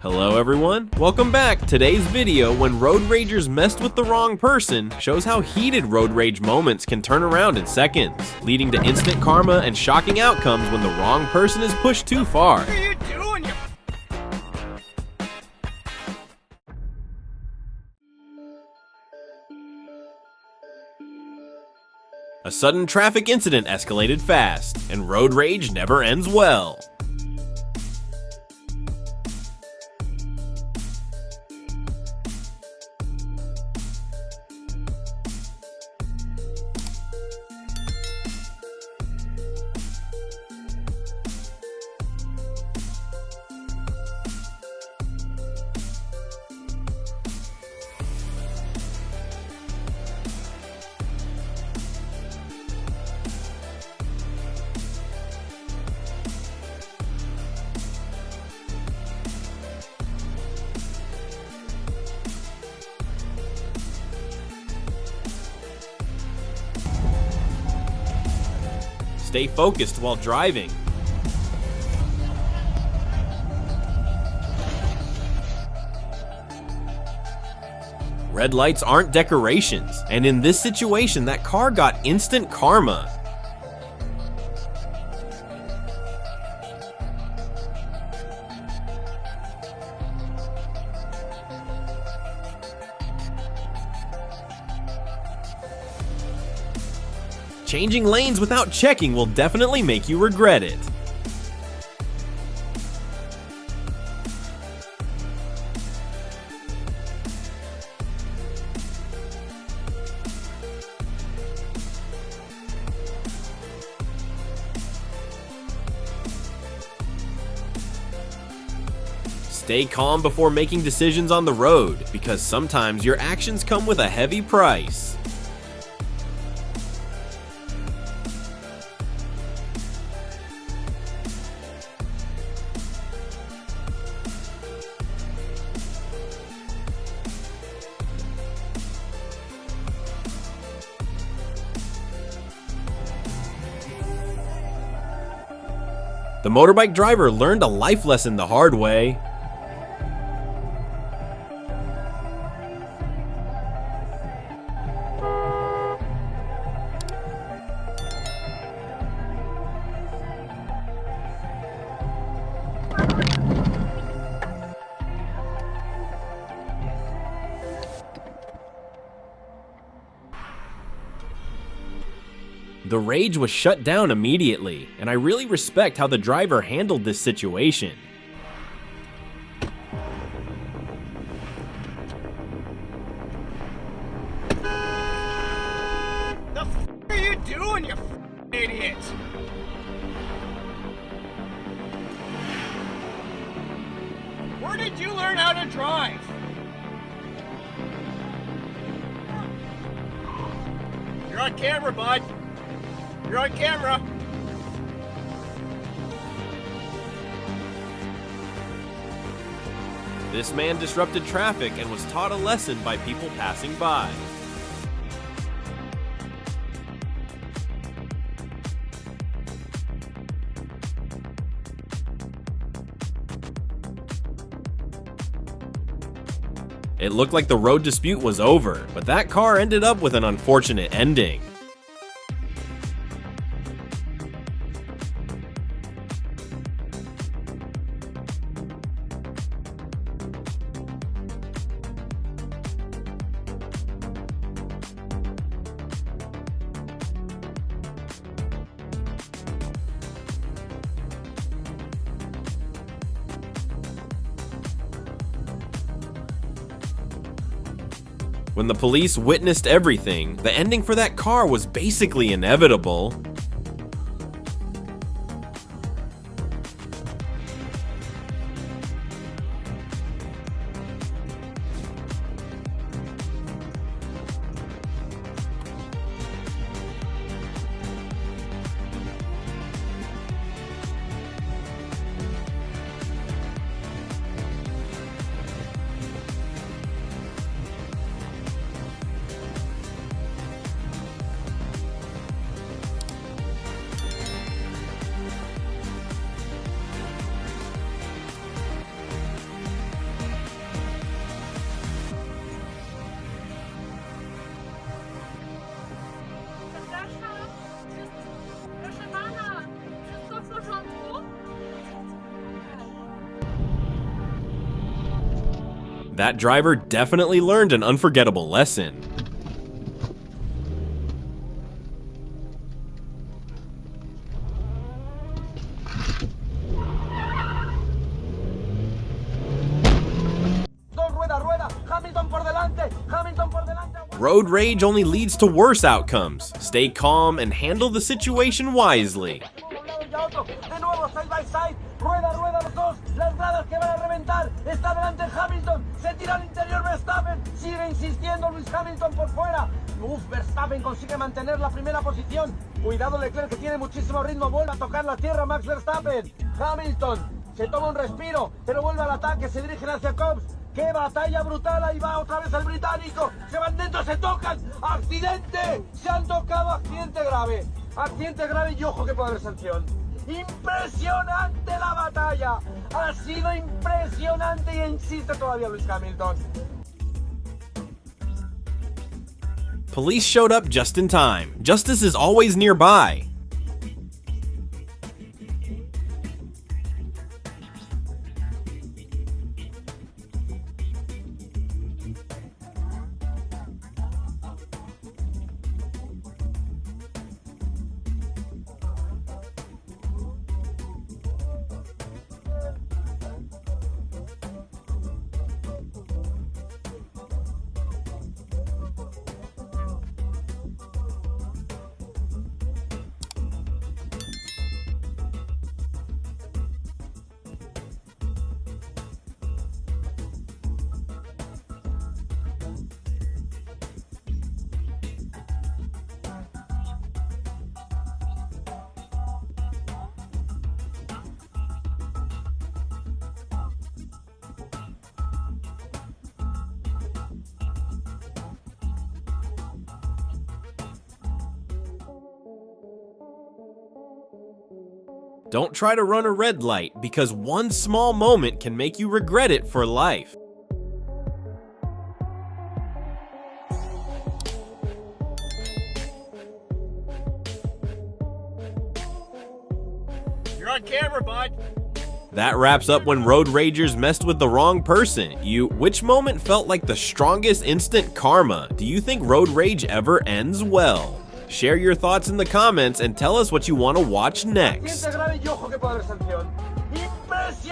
Hello everyone, welcome back. Today's video, when road ragers messed with the wrong person, shows how heated road rage moments can turn around in seconds, leading to instant karma and shocking outcomes when the wrong person is pushed too far. What are you doing? A sudden traffic incident escalated fast, and road rage never ends well. Stay focused while driving. Red lights aren't decorations, and in this situation, that car got instant karma. Changing lanes without checking will definitely make you regret it. Stay calm before making decisions on the road, because sometimes your actions come with a heavy price. The motorbike driver learned a life lesson the hard way. The rage was shut down immediately, and I really respect how the driver handled this situation. The f are you doing, you idiot? Where did you learn how to drive? You're on camera, bud. You're on camera. This man disrupted traffic and was taught a lesson by people passing by. It looked like the road dispute was over, but that car ended up with an unfortunate ending. When the police witnessed everything, the ending for that car was basically inevitable. That driver definitely learned an unforgettable lesson. Road rage only leads to worse outcomes. Stay calm and handle the situation wisely. Verstappen consigue mantener la primera posición. Cuidado Leclerc, que tiene muchísimo ritmo, vuelve a tocar la tierra Max Verstappen. Hamilton se toma un respiro, pero vuelve al ataque, se dirigen hacia Cobbs. ¡Qué batalla brutal! Ahí va otra vez el británico. Se van dentro, se tocan. ¡Accidente! Se han tocado, accidente grave. Accidente grave y ojo que puede haber sanción. ¡Impresionante la batalla! Ha sido impresionante y insiste todavía Lewis Hamilton. Police showed up just in time. Justice is always nearby. Don't try to run a red light, because one small moment can make you regret it for life. You're on camera, bud. That wraps up when road ragers messed with the wrong person. Which moment felt like the strongest instant karma? Do you think road rage ever ends well? Share your thoughts in the comments and tell us what you want to watch next. Accidente grave y ojo que puede haber sanción. ¡Impresionante!